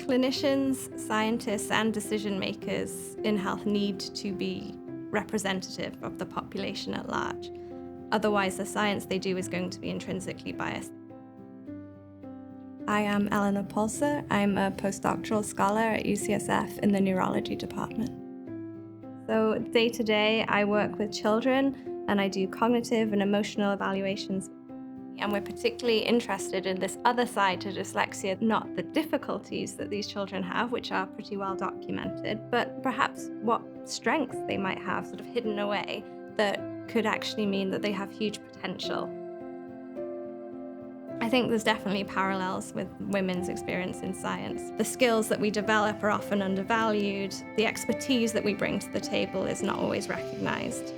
Clinicians, scientists, and decision makers in health need to be representative of the population at large. Otherwise, the science they do is going to be intrinsically biased. I am Eleanor Palser. I'm a postdoctoral scholar at UCSF in the neurology department. So day to day, I work with children and I do cognitive and emotional evaluations. And we're particularly interested in this other side to dyslexia, not the difficulties that these children have, which are pretty well documented, but perhaps what strengths they might have sort of hidden away that could actually mean that they have huge potential. I think there's definitely parallels with women's experience in science. The skills that we develop are often undervalued. The expertise that we bring to the table is not always recognized.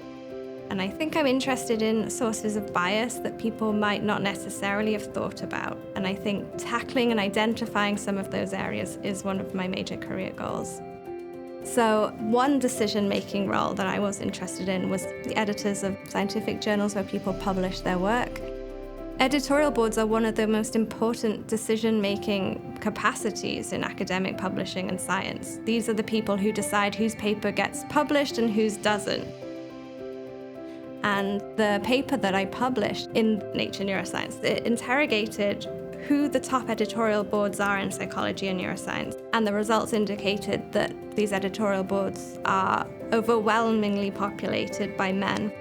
And I think I'm interested in sources of bias that people might not necessarily have thought about. And I think tackling and identifying some of those areas is one of my major career goals. So one decision-making role that I was interested in was the editors of scientific journals where people publish their work. Editorial boards are one of the most important decision-making capacities in academic publishing and science. These are the people who decide whose paper gets published and whose doesn't. And the paper that I published in Nature Neuroscience, it interrogated who the top editorial boards are in psychology and neuroscience. And the results indicated that these editorial boards are overwhelmingly populated by men.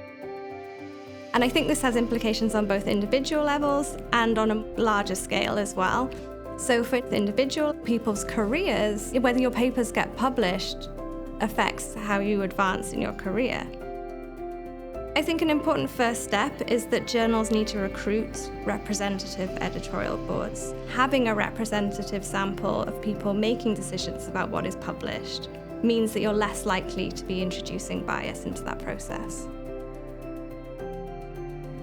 And I think this has implications on both individual levels and on a larger scale as well. So for individual people's careers, whether your papers get published affects how you advance in your career. I think an important first step is that journals need to recruit representative editorial boards. Having a representative sample of people making decisions about what is published means that you're less likely to be introducing bias into that process.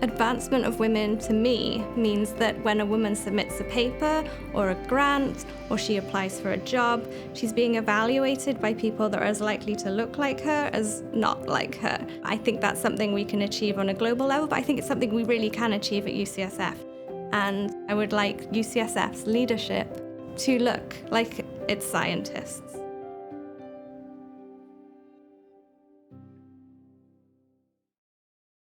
Advancement of women, to me, means that when a woman submits a paper or a grant or she applies for a job, she's being evaluated by people that are as likely to look like her as not like her. I think that's something we can achieve on a global level, but I think it's something we really can achieve at UCSF. And I would like UCSF's leadership to look like its scientists.